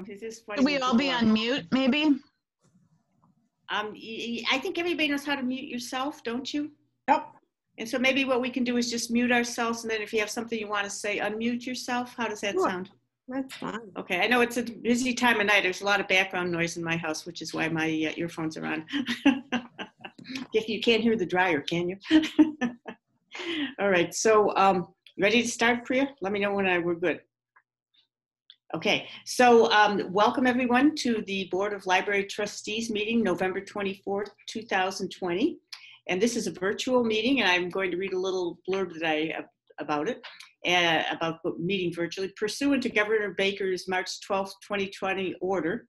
Is this Could we all be on mute, maybe? I think everybody knows how to mute yourself, don't you? Yep. And so maybe what we can do is just mute ourselves, and then if you have something you want to say, unmute yourself. How does that Sure. sound? That's fine. Okay, I know it's a busy time of night. There's a lot of background noise in my house, which is why my earphones are on. You can't hear the dryer, can you? All right, so ready to start, Priya? Let me know when we're good. Okay, so welcome everyone to the Board of Library Trustees meeting, November 24th, 2020. And this is a virtual meeting, and I'm going to read a little blurb about it, about meeting virtually. Pursuant to Governor Baker's March 12th, 2020 order,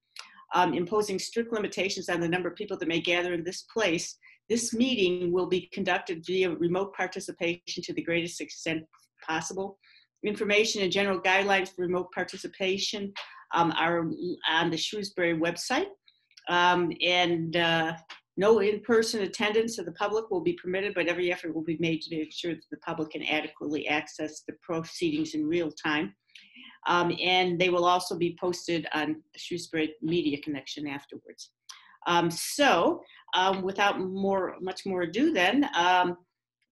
imposing strict limitations on the number of people that may gather in this place, this meeting will be conducted via remote participation to the greatest extent possible. Information and general guidelines for remote participation are on the Shrewsbury website. No in-person attendance of the public will be permitted, but every effort will be made to ensure that the public can adequately access the proceedings in real time. And they will also be posted on the Shrewsbury Media Connection afterwards. Without much more ado then,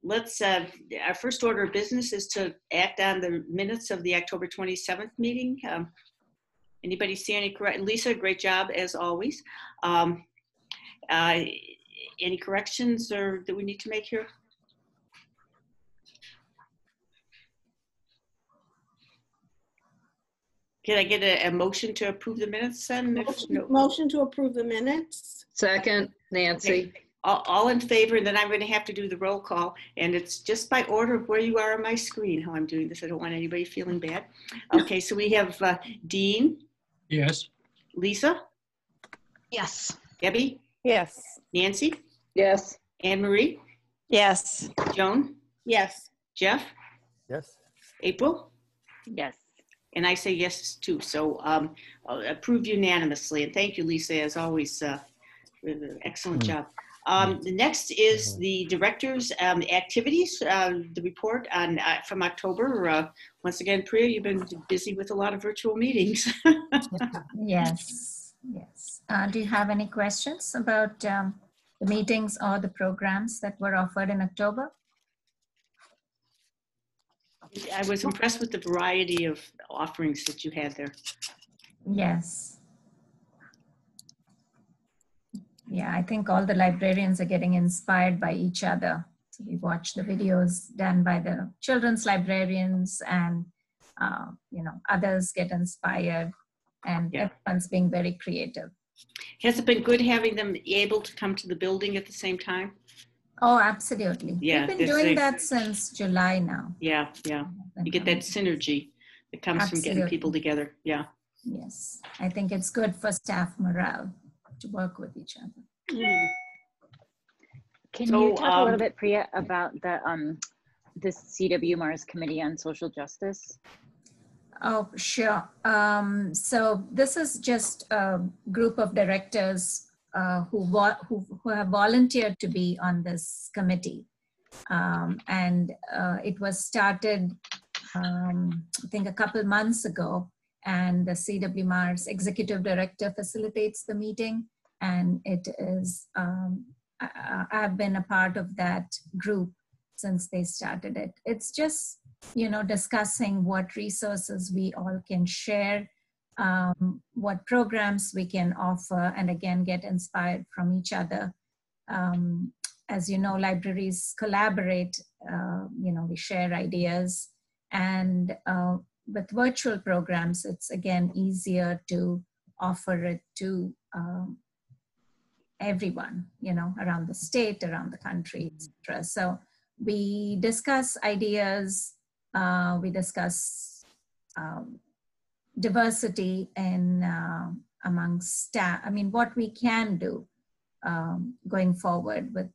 let's, our first order of business is to act on the minutes of the October 27th meeting. Anybody see any correct? Lisa, great job as always. Any corrections or that we need to make here? Can I get a motion to approve the minutes then? Motion to approve the minutes. Second, Nancy. Okay. All in favor, and then I'm going to have to do the roll call, and it's just by order of where you are on my screen how I'm doing this. I don't want anybody feeling bad. Okay, so we have Dean. Yes. Lisa. Yes. Debbie. Yes. Nancy. Yes. Anne Marie. Yes. Joan. Yes. Jeff. Yes. April. Yes. And I say yes too. So approved unanimously. And thank you, Lisa, as always. Excellent job. The next is the director's activities, the report on from October. Once again, Priya, you've been busy with a lot of virtual meetings. Yes. Yes. Do you have any questions about the meetings or the programs that were offered in October? I was impressed with the variety of offerings that you had there. Yes. Yeah, I think all the librarians are getting inspired by each other. So we watch the videos done by the children's librarians, and others get inspired, and everyone's being very creative. Has it been good having them able to come to the building at the same time? Oh, absolutely. Yeah, we've been doing that since July now. Yeah, yeah. You get that synergy that comes from getting people together. Yeah. Yes, I think it's good for staff morale to work with each other. Can you talk a little bit, Priya, about the CW Mars Committee on Social Justice? Oh, sure. So this is just a group of directors who have volunteered to be on this committee. And it was started, I think, a couple months ago. And the CW Mars executive director facilitates the meeting. And it is, I've been a part of that group since they started it. It's just, discussing what resources we all can share, what programs we can offer, and again, get inspired from each other. As you know, libraries collaborate, we share ideas, and with virtual programs, it's again easier to offer it to everyone, around the state, around the country, etc. So we discuss ideas, we discuss diversity in amongst staff. I mean, what we can do going forward with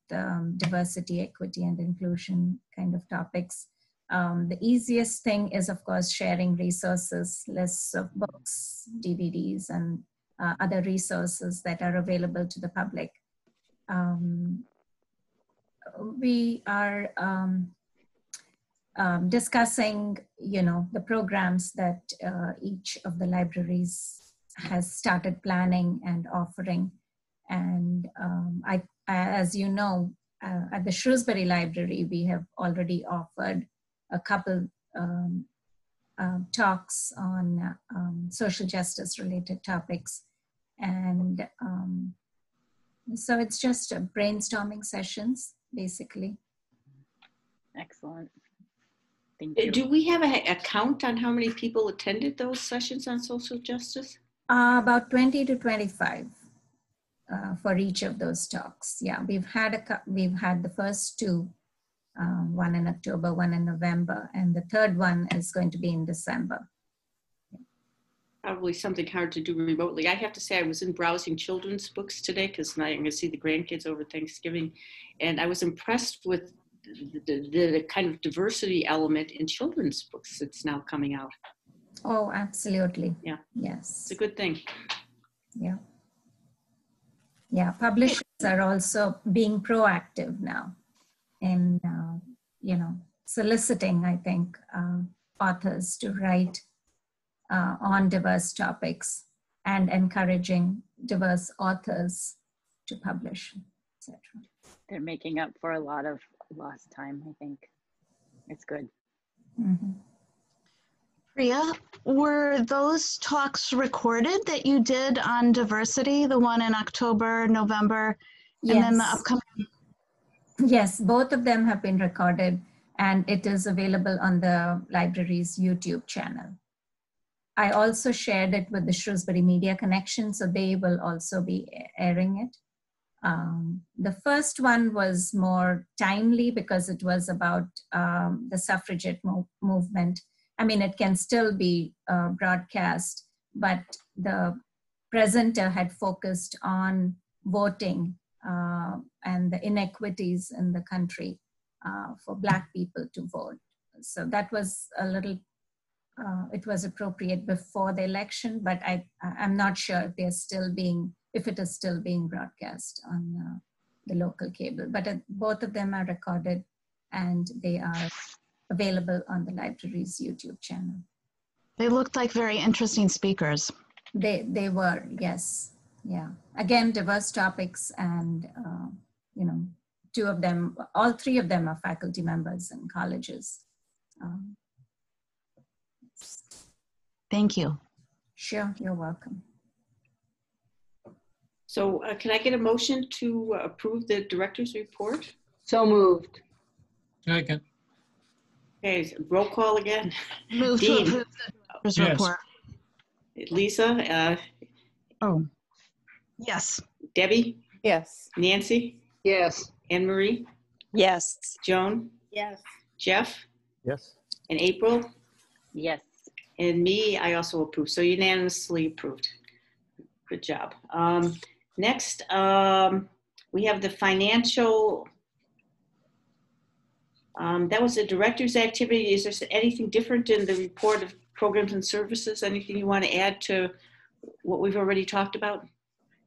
diversity, equity, and inclusion kind of topics. The easiest thing is, of course, sharing resources, lists of books, DVDs, and other resources that are available to the public. We are discussing, the programs that each of the libraries has started planning and offering. And as you know, at the Shrewsbury Library, we have already offered a couple talks on social justice related topics. And so it's just brainstorming sessions, basically. Excellent. Thank you. Do we have a count on how many people attended those sessions on social justice? About 20 to 25 for each of those talks. Yeah, we've had the first two, one in October, one in November, and the third one is going to be in December. Probably something hard to do remotely. I have to say I was in browsing children's books today because I'm going to see the grandkids over Thanksgiving, and I was impressed with the kind of diversity element in children's books that's now coming out. Oh, absolutely. Yeah. Yes. It's a good thing. Yeah. Yeah, publishers are also being proactive now in, soliciting, I think, authors to write on diverse topics and encouraging diverse authors to publish, etc. They're making up for a lot of lost time, I think. It's good. Mm-hmm. Priya, were those talks recorded that you did on diversity, the one in October, November, and then the upcoming? Yes, both of them have been recorded, and it is available on the library's YouTube channel. I also shared it with the Shrewsbury Media Connection, so they will also be airing it. The first one was more timely because it was about the suffragette movement. I mean, it can still be broadcast, but the presenter had focused on voting and the inequities in the country for Black people to vote. So that was a little, it was appropriate before the election, but I'm not sure if it is still being broadcast on the local cable. But both of them are recorded and they are available on the library's YouTube channel. They looked like very interesting speakers. They were, yes. Yeah. Again, diverse topics, and all three of them are faculty members in colleges. Thank you. Sure, you're welcome. So can I get a motion to approve the director's report? So moved. Second. Okay, roll call again. Move to Dean. approve the director's Yes. report. Lisa, Oh, yes. Debbie, Yes. Nancy, Yes. Anne Marie, Yes. Joan, Yes. Jeff, Yes. and April, Yes. and me, I also approve. So unanimously approved. Good job. Next, we have the financial. That was the director's activity. Is there anything different in the report of programs and services? Anything you want to add to what we've already talked about?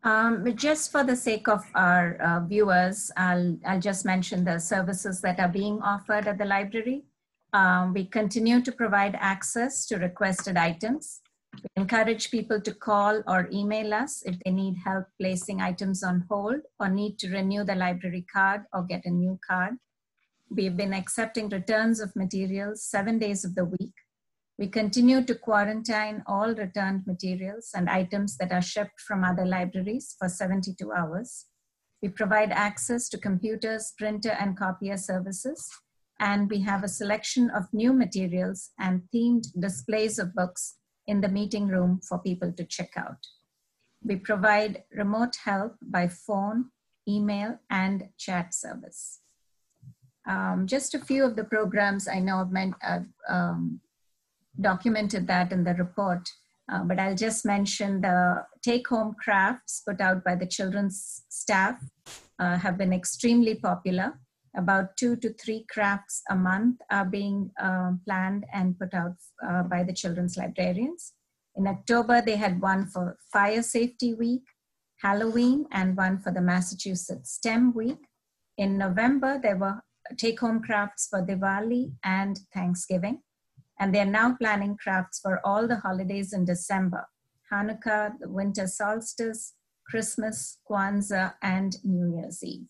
But just for the sake of our viewers, I'll just mention the services that are being offered at the library. We continue to provide access to requested items. We encourage people to call or email us if they need help placing items on hold or need to renew the library card or get a new card. We've been accepting returns of materials 7 days of the week. We continue to quarantine all returned materials and items that are shipped from other libraries for 72 hours. We provide access to computers, printer, and copier services. And we have a selection of new materials and themed displays of books in the meeting room for people to check out. We provide remote help by phone, email, and chat service. Just a few of the programs I know I've documented that in the report, but I'll just mention the take-home crafts put out by the children's staff have been extremely popular. About 2 to 3 crafts a month are being planned and put out by the children's librarians. In October, they had one for Fire Safety Week, Halloween, and one for the Massachusetts STEM Week. In November, there were take-home crafts for Diwali and Thanksgiving. And they're now planning crafts for all the holidays in December. Hanukkah, the winter solstice, Christmas, Kwanzaa, and New Year's Eve.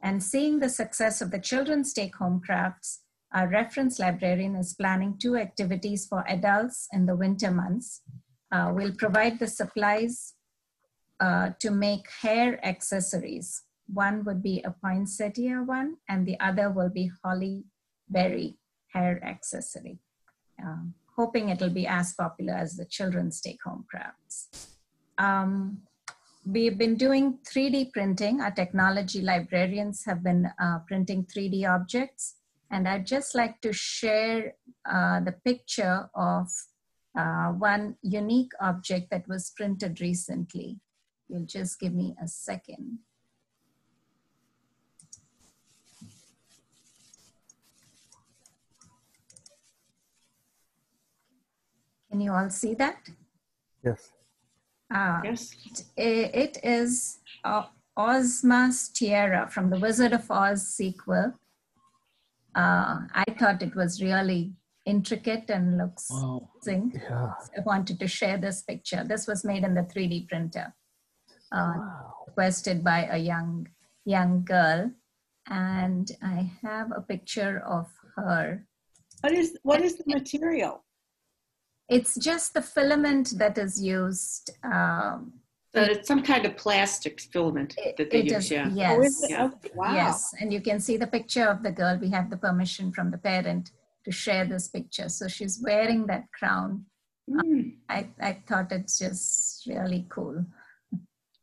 And seeing the success of the children's take-home crafts, our reference librarian is planning 2 activities for adults in the winter months. We'll provide the supplies to make hair accessories. One would be a poinsettia one, and the other will be holly berry hair accessory. Hoping it'll be as popular as the children's take-home crafts. We've been doing 3D printing. Our technology librarians have been printing 3D objects. And I'd just like to share the picture of one unique object that was printed recently. You'll just give me a second. Can you all see that? Yes. Yes. It is Ozma's tiara from the Wizard of Oz sequel. I thought it was really intricate and looks amazing. Yeah. I wanted to share this picture. This was made in the 3D printer, requested by a young girl. And I have a picture of her. What is the material? It's just the filament that is used. It's some kind of plastic filament that they use, yeah. Yes. Oh, is it? Yeah. Okay. Wow. Yes, and you can see the picture of the girl. We have the permission from the parent to share this picture. So she's wearing that crown. I thought it's just really cool.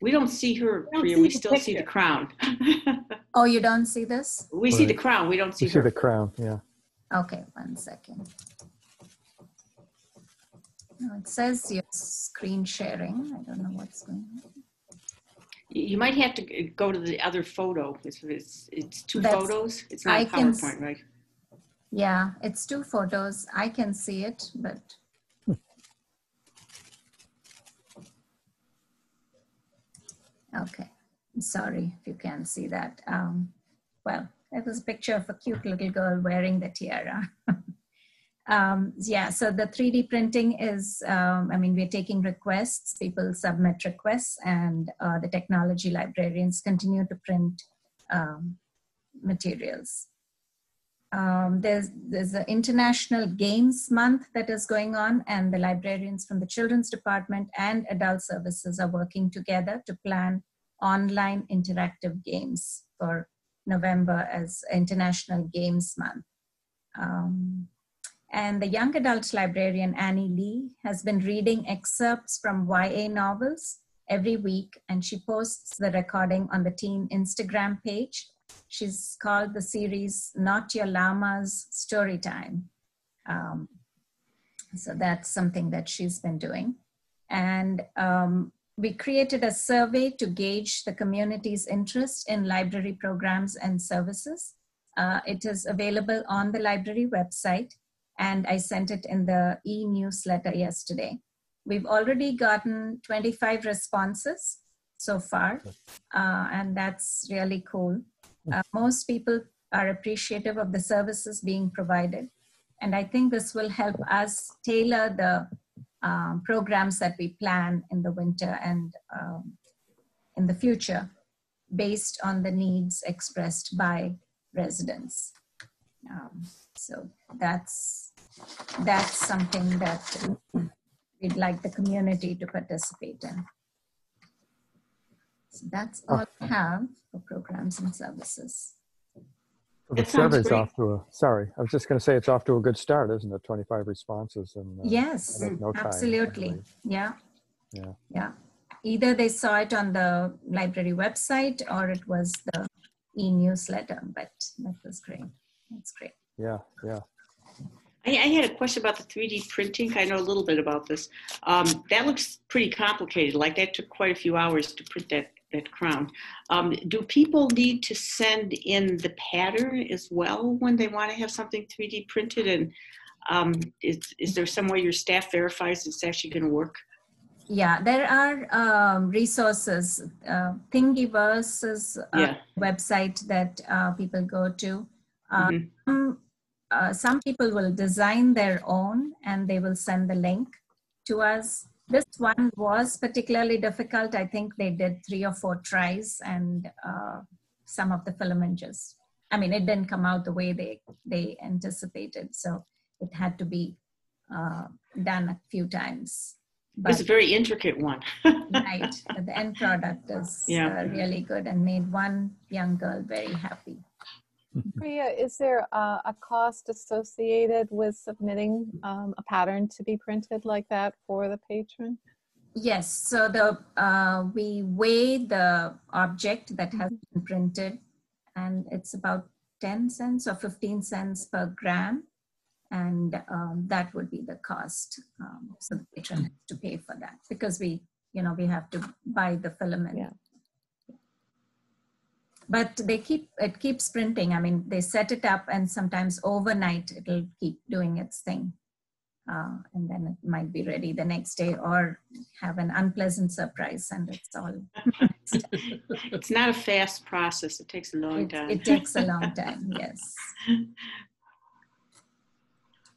We don't see her, We don't Priya. see We the still see the picture. crown. Oh, you don't see this? We see the Right. crown. We don't see You see her. the crown, yeah. Okay, 1 second. No, it says you're screen sharing. I don't know what's going on. You might have to go to the other photo. It's 2 That's- photos. It's not I a can PowerPoint, right? Yeah, it's 2 photos. I can see it, but. Okay, I'm sorry if you can't see that. Well, it was a picture of a cute little girl wearing the tiara. Yeah, so the 3D printing is, we're taking requests, people submit requests, and the technology librarians continue to print materials. There's an International Games Month that is going on, and the librarians from the Children's Department and Adult Services are working together to plan online interactive games for November as International Games Month. And the young adult librarian, Annie Lee, has been reading excerpts from YA novels every week, and she posts the recording on the teen Instagram page. She's called the series Not Your Llama's Storytime. So that's something that she's been doing. And we created a survey to gauge the community's interest in library programs and services. It is available on the library website, and I sent it in the e-newsletter yesterday. We've already gotten 25 responses so far, and that's really cool. Most people are appreciative of the services being provided, and I think this will help us tailor the programs that we plan in the winter and in the future based on the needs expressed by residents. So that's something that we'd like the community to participate in. So that's all I have for programs and services. Well, the That sounds survey's great. off to a, sorry, I was just going to say it's off to a good start, isn't it? 25 responses in Yes, no time, I absolutely. believe. Yeah. Yeah. Yeah. Either they saw it on the library website or it was the e-newsletter, but that was great. That's great. Yeah, yeah. I had a question about the 3D printing. I know a little bit about this. That looks pretty complicated. Like that took quite a few hours to print that crown. Do people need to send in the pattern as well when they want to have something 3D printed? And is there some way your staff verifies it's actually going to work? Yeah, there are resources. Thingiverse is a website that people go to. Some people will design their own and they will send the link to us. This one was particularly difficult. I think they did 3 or 4 tries, and some of the filament just, I mean, it didn't come out the way they anticipated. So it had to be done a few times. But It's a very intricate one. right, but the end product is really good and made one young girl very happy. Priya, is there a cost associated with submitting a pattern to be printed like that for the patron? Yes, so we weigh the object that has been printed, and it's about 10 cents or 15 cents per gram, and that would be the cost. So the patron has to pay for that because we have to buy the filament. Yeah. But it keeps printing. I mean, they set it up, and sometimes overnight it'll keep doing its thing. And then it might be ready the next day or have an unpleasant surprise, and it's all. It's not a fast process. It takes a long time. It takes a long time, yes.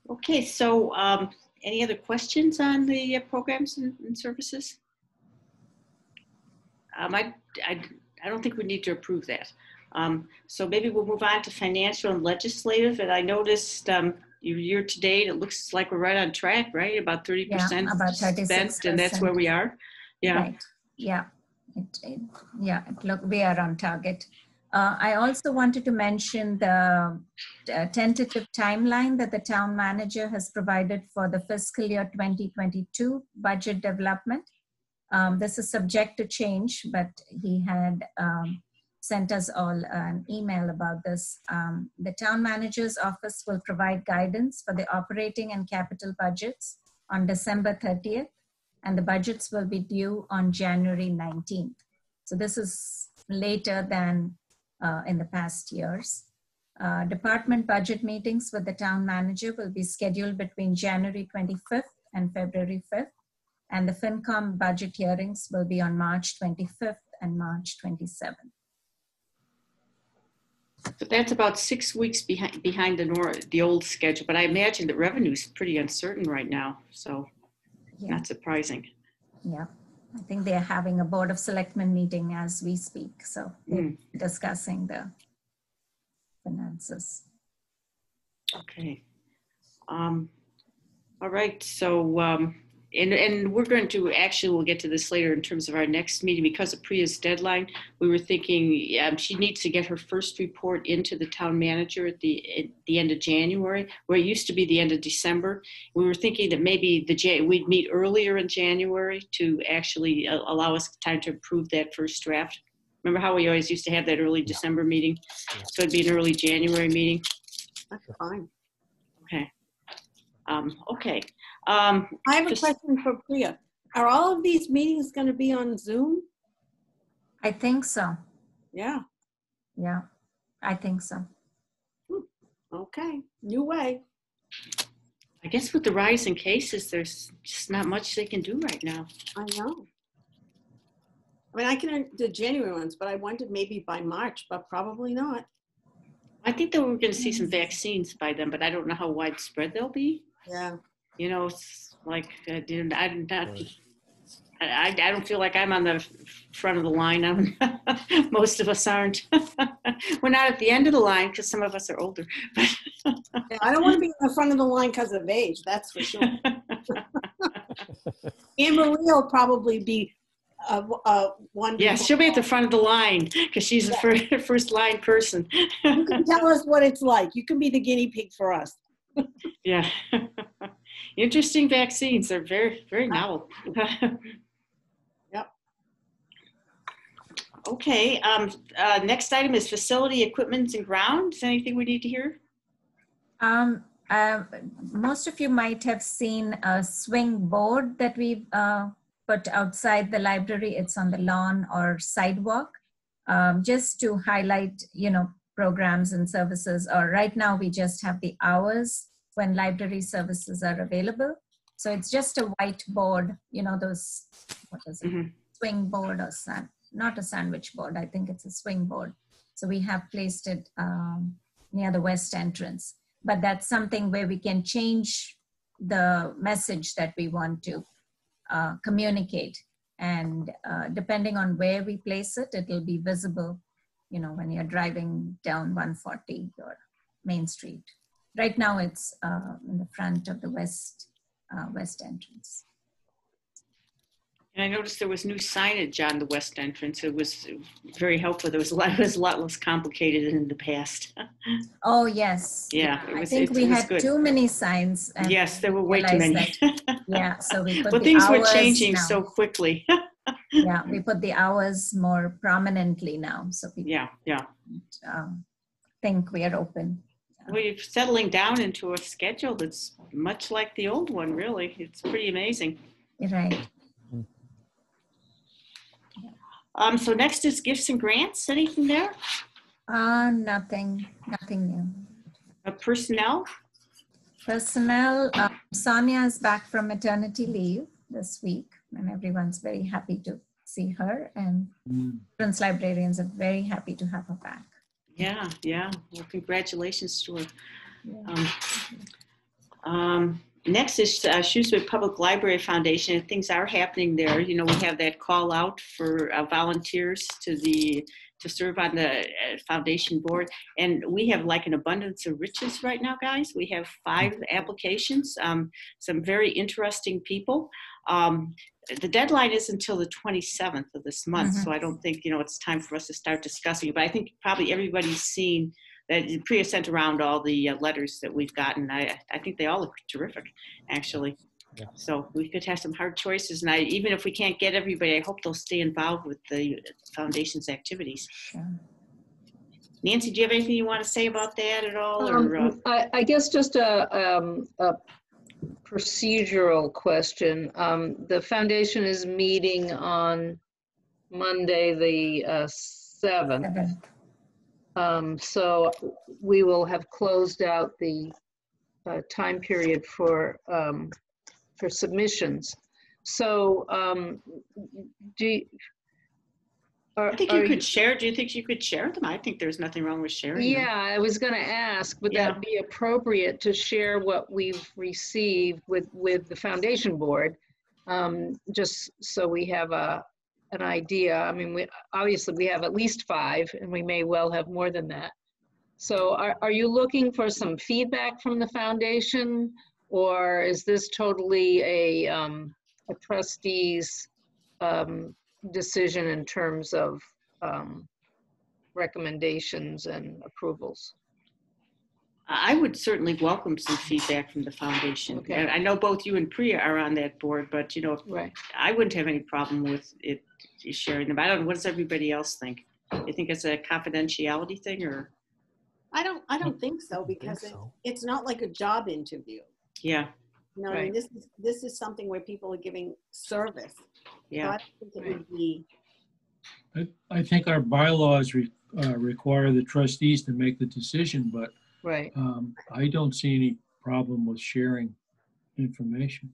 Okay, so any other questions on the programs and services? I don't think we need to approve that. So maybe we'll move on to financial and legislative. And I noticed your year to date, it looks like we're right on track, right? About 30% Yeah, about 36%. spent, and that's where we are. Yeah. Right. Yeah. Look, we are on target. I also wanted to mention the tentative timeline that the town manager has provided for the fiscal year 2022 budget development. This is subject to change, but he had sent us all an email about this. The town manager's office will provide guidance for the operating and capital budgets on December 30th, and the budgets will be due on January 19th. So this is later than in the past years. Department budget meetings with the town manager will be scheduled between January 25th and February 5th. And the FinCom budget hearings will be on March 25th and March 27th. So that's about 6 weeks behind the old schedule, but I imagine that revenue is pretty uncertain right now, so not surprising. Yeah, I think they're having a Board of Selectmen meeting as we speak, so they're discussing the finances. Okay. All right, so and we're going to we'll get to this later in terms of our next meeting. Because of Priya's deadline, we were thinking she needs to get her first report into the town manager at the end of January, where it used to be the end of December. We were thinking that maybe we'd meet earlier in January to actually allow us time to approve that first draft. Remember how we always used to have that early December meeting? So it'd be an early January meeting. That's fine. Okay. Okay. I have a question for Priya. Are all of these meetings going to be on Zoom? I think so. Yeah. Yeah, I think so. Okay. New way. I guess with the rise in cases, there's just not much they can do right now. I know. I mean, I can do January ones, but I wondered maybe by March, but probably not. I think that we're going to see some vaccines by then, but I don't know how widespread they'll be. Yeah. You know, it's like I don't feel like I'm on the front of the line. Most of us aren't. We're not at the end of the line because some of us are older. Yeah, I don't want to be in the front of the line because of age. That's for sure. Anne Marie will probably be one. Yes, she'll be at the front of the line because she's the first line person. You can tell us what it's like. You can be the guinea pig for us. Yeah. Interesting vaccines. They're very, very novel. Yep. Okay. Next item is facility, equipment, and grounds. Anything we need to hear? Most of you might have seen a swing board that we put outside the library. It's on the lawn or sidewalk, just to highlight, programs and services. Or right now we just have the hours when library services are available. So it's just a white board, those, what is it? Swing board or not a sandwich board. I think it's a swing board. So we have placed it near the west entrance. But that's something where we can change the message that we want to communicate. And depending on where we place it, it will be visible, when you're driving down 140 or Main Street. Right now it's in the front of the west entrance. And I noticed there was new signage on the west entrance. It was very helpful. It was a lot less complicated than in the past. Oh, yes. Yeah, I think we had good. too many signs. And yes, there were way too many. Yeah, so we put well, the things hours were changing now. so quickly. Yeah, we put the hours more prominently now, so people think we are open. We're settling down into a schedule that's much like the old one, really. It's pretty amazing. Right. So next is gifts and grants. Anything there? Nothing new. Personnel? Personnel, Sonia is back from maternity leave this week, and everyone's very happy to see her, and children's librarians are very happy to have her back. Yeah. Well, congratulations to her. Yeah. Next is Shoestring Public Library Foundation, and things are happening there. We have that call out for volunteers to serve on the foundation board, and we have like an abundance of riches right now, guys. We have 5 applications, some very interesting people. The deadline is until the 27th of this month, so I don't think it's time for us to start discussing it. But I think probably everybody's seen that Priya sent around all the letters that we've gotten. I think they all look terrific, actually. Yeah. So we could have some hard choices. And even if we can't get everybody, I hope they'll stay involved with the foundation's activities. Sure. Nancy, do you have anything you want to say about that at all? I guess just a procedural question. The foundation is meeting on Monday, the 7th. So we will have closed out the time period for submissions. So do you think you could share them? I think there's nothing wrong with sharing them. Yeah, I was going to ask, would that be appropriate to share what we've received with the foundation board, just so we have an idea? I mean, obviously we have at least 5, and we may well have more than that. So are you looking for some feedback from the foundation, or is this totally a trustee's decision in terms of recommendations and approvals? I would certainly welcome some feedback from the foundation. Okay. I know both you and Priya are on that board, but right. I wouldn't have any problem with it sharing them. I don't know, what does everybody else think? You think it's a confidentiality thing, or? I don't think so, because it's not like a job interview. Yeah. No, right. I mean, this is something where people are giving service. Yeah. So I think it would be. I think our bylaws require the trustees to make the decision, but right. I don't see any problem with sharing information.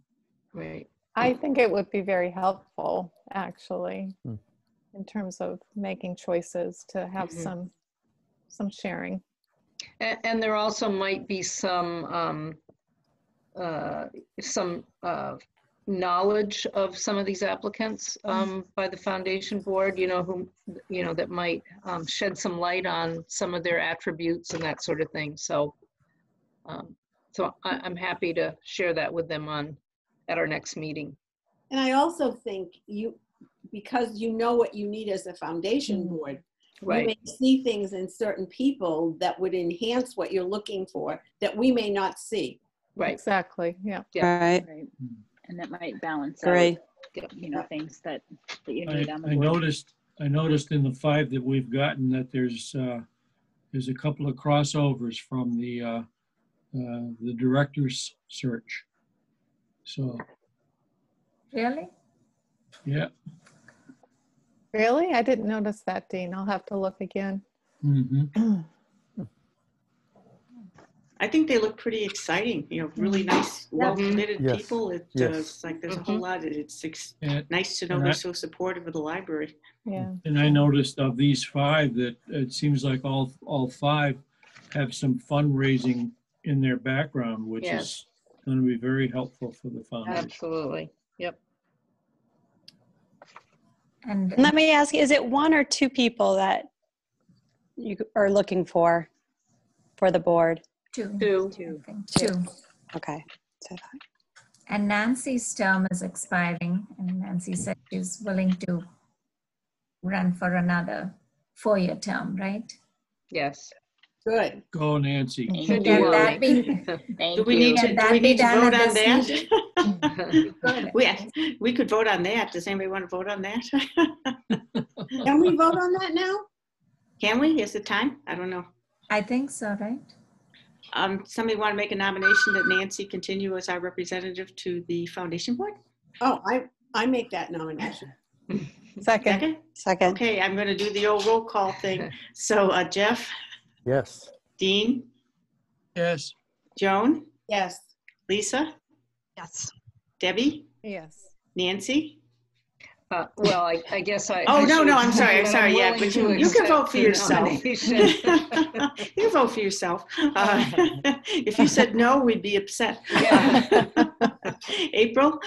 Right. I think it would be very helpful, actually, in terms of making choices, to have some sharing. And there also might be some knowledge of some of these applicants by the foundation board, who that might shed some light on some of their attributes and that sort of thing. So I'm happy to share that with them at our next meeting. And I also think because you know what you need as a foundation board, right. You may see things in certain people that would enhance what you're looking for that we may not see. Right. Exactly. Yeah. Right. And that might balance out, things that you need on the board. I noticed in the 5 that we've gotten that there's a couple of crossovers from the director's search. So. Really? Yeah. Really? I didn't notice that, Dean. I'll have to look again. Mm-hmm. I think they look pretty exciting. Really nice, well-fitted people. It's like there's a whole lot. It's nice to know they're so supportive of the library. Yeah. And I noticed of these 5 that it seems like all 5 have some fundraising in their background, which is going to be very helpful for the foundation. Absolutely. Yep. And Let me ask you, is it one or two people that you are looking for the board? two. Two. I think two. Okay. So And Nancy's term is expiring, and Nancy said she's willing to run for another 4-year term, right? Yes. Good. Go, Nancy. Should Can you that be, Thank Do we you. need to, Can do that we be need to done vote at on this that? meeting? Good. We could vote on that. Does anybody want to vote on that? Can we vote on that now? Can we? Is it time? I don't know. I think so, right? Somebody want to make a nomination that Nancy continue as our representative to the foundation board? Oh, I make that nomination. second. Okay, I'm going to do the old roll call thing. So Jeff, Yes. Dean, Yes. Joan, Yes. Lisa, Yes. Debbie, Yes. Nancy. Well, I guess I. Oh, I no, should no, I'm sorry. say that I'm Yeah, willing but to you can accept vote for the yourself. nomination. You can vote for yourself. If you said no, we'd be upset. Yeah. April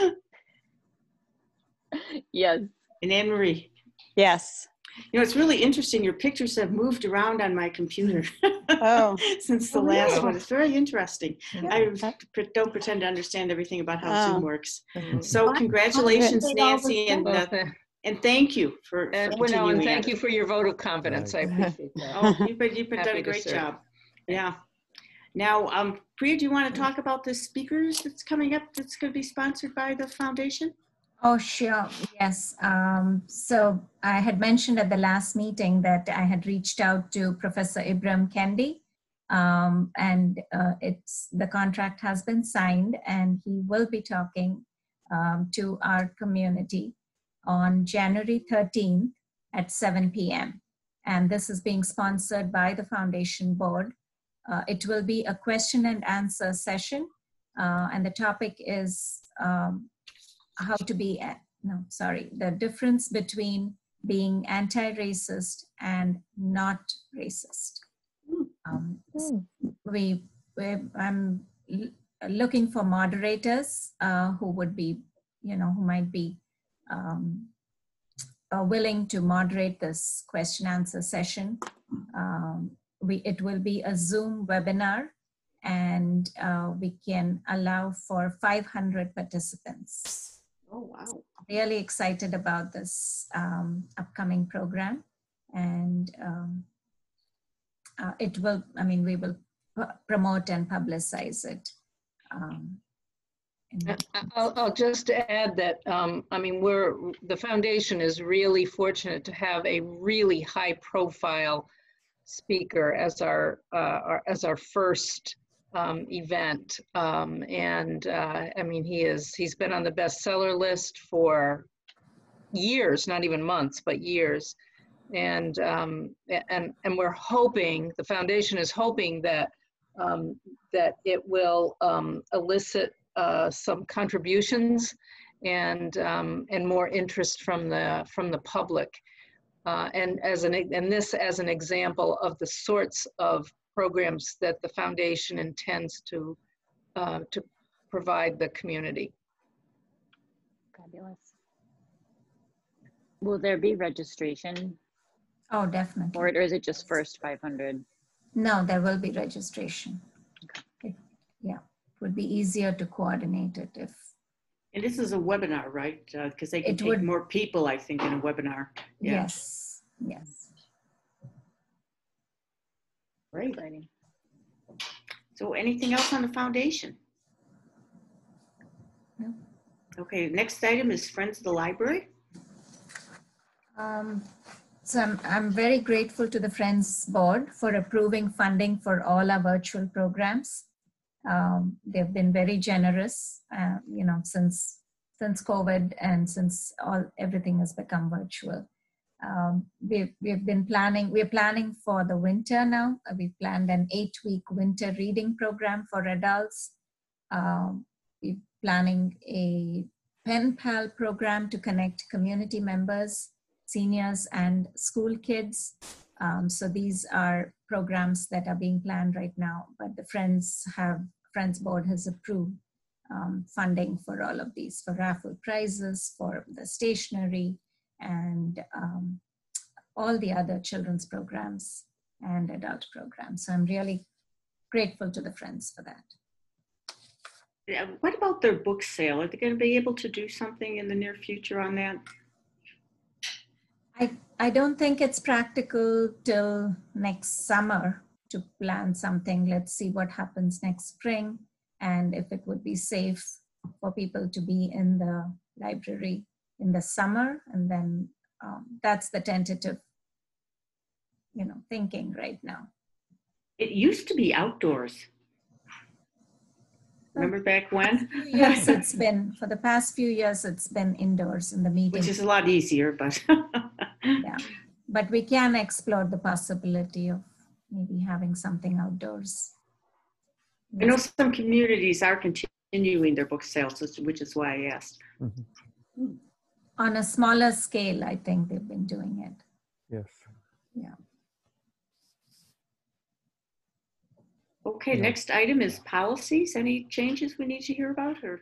Yes. and Anne Marie. Yes. You know, it's really interesting. Your pictures have moved around on my computer Oh. since the Oh, last really? one. It's very interesting. Yeah. I don't pretend to understand everything about how Zoom works. Mhm. So congratulations, Good. Nancy, and thank you for And continuing. thank it. you for your vote of confidence. I appreciate that. Oh, you've done Happy a to great serve. job. Yeah. Now, Priya, do you want to talk about the speakers that's coming up that's going to be sponsored by the foundation? Oh, sure. Yes. So I had mentioned at the last meeting that I had reached out to Professor Ibram Kendi, and the contract has been signed, and he will be talking to our community on January 13th at 7 p.m. And this is being sponsored by the foundation board. It will be a question and answer session, and the topic is the difference between being anti-racist and not racist. I'm looking for moderators who would be, who might be willing to moderate this question answer session. It will be a Zoom webinar, and we can allow for 500 participants. Oh, wow. Really excited about this upcoming program, and we will promote and publicize it. I'll just add that, the foundation is really fortunate to have a really high profile speaker as our first event. He's been on the bestseller list for years, not even months, but years. And we're hoping, the foundation is hoping that it will elicit some contributions and more interest from the public. And this as an example of the sorts of programs that the foundation intends to provide the community. Fabulous. Will there be registration? Oh, definitely. Or is it just first 500? No, there will be registration. It would be easier to coordinate it if. And this is a webinar, right? Because they can take more people, I think, in a webinar. Yeah. Yes. Yes. Great. So anything else on the foundation? No. Okay, next item is Friends of the Library. So I'm very grateful to the Friends Board for approving funding for all our virtual programs. They've been very generous, since COVID and since everything has become virtual. We're planning for the winter now. We've planned an 8-week winter reading program for adults. We're planning a pen pal program to connect community members, seniors, and school kids. So these are programs that are being planned right now, but the Friends Board has approved funding for all of these, for raffle prizes, for the stationery, and all the other children's programs and adult programs. So I'm really grateful to the Friends for that. Yeah, what about their book sale? Are they going to be able to do something in the near future on that? I don't think it's practical till next summer to plan something. Let's see what happens next spring and if it would be safe for people to be in the library in the summer. And then that's the tentative, thinking right now. It used to be outdoors. Remember back when? Yes, it's been, for the past few years, it's been indoors in the meeting. Which is a lot easier, but. Yeah, but we can explore the possibility of maybe having something outdoors. I know some communities are continuing their book sales, which is why I asked. Mm-hmm. On a smaller scale, I think they've been doing it. Yes. Yeah. Okay, next item is policies. Any changes we need to hear about? Or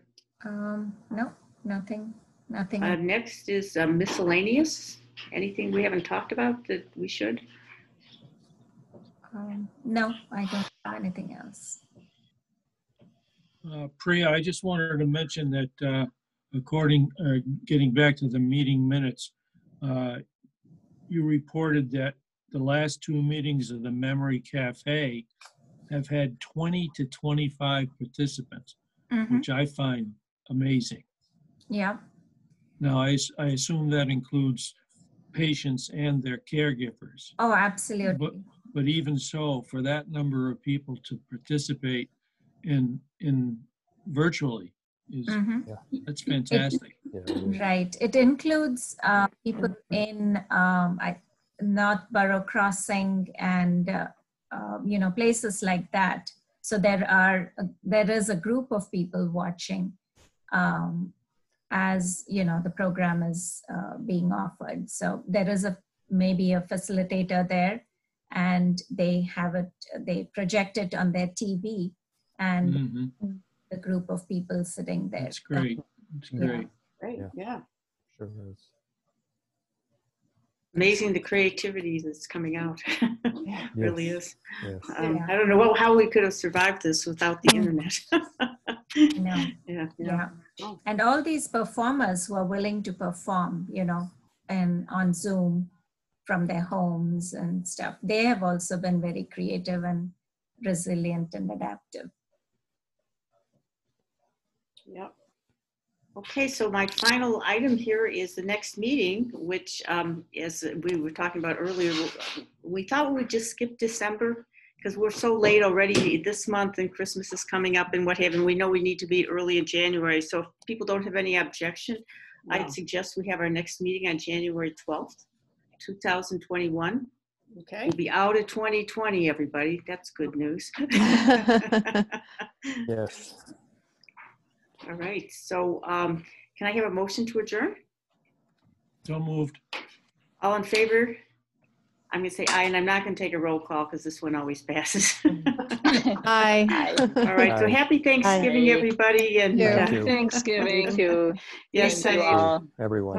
no, nothing. Next is miscellaneous. Anything we haven't talked about that we should? No, I don't have anything else. Priya, I just wanted to mention that getting back to the meeting minutes, you reported that the last two meetings of the Memory Cafe have had 20 to 25 participants, which I find amazing. Yeah. Now, I assume that includes patients and their caregivers. Oh, absolutely. But even so, for that number of people to participate in virtually that's fantastic. Right. It includes people in North Borough Crossing and places like that. So there is a group of people watching as the program is being offered. So there is maybe a facilitator there, and they project it on their TV, and the group of people sitting there. That's great. That's great. Great. Yeah. Sure is. Amazing the creativity that's coming out. Yeah. Really is. Yes. I don't know how we could have survived this without the internet. No. Yeah. And all these performers who are willing to perform, and on Zoom from their homes and stuff, they have also been very creative and resilient and adaptive. Yep. Okay, so my final item here is the next meeting, which, as we were talking about earlier, we thought we would just skip December because we're so late already this month and Christmas is coming up and what have you. We know we need to meet early in January. So if people don't have any objection, I'd suggest we have our next meeting on January 12th, 2021. Okay. We'll be out of 2020, everybody. That's good news. Yes. All right. So can I have a motion to adjourn? So moved. All in favor? I'm going to say aye, and I'm not going to take a roll call because this one always passes. Aye. All right. So Aye. happy Thanksgiving, everybody. And Thank you. Thanksgiving. Thank you. yes, Thank you thank you. all. Everyone.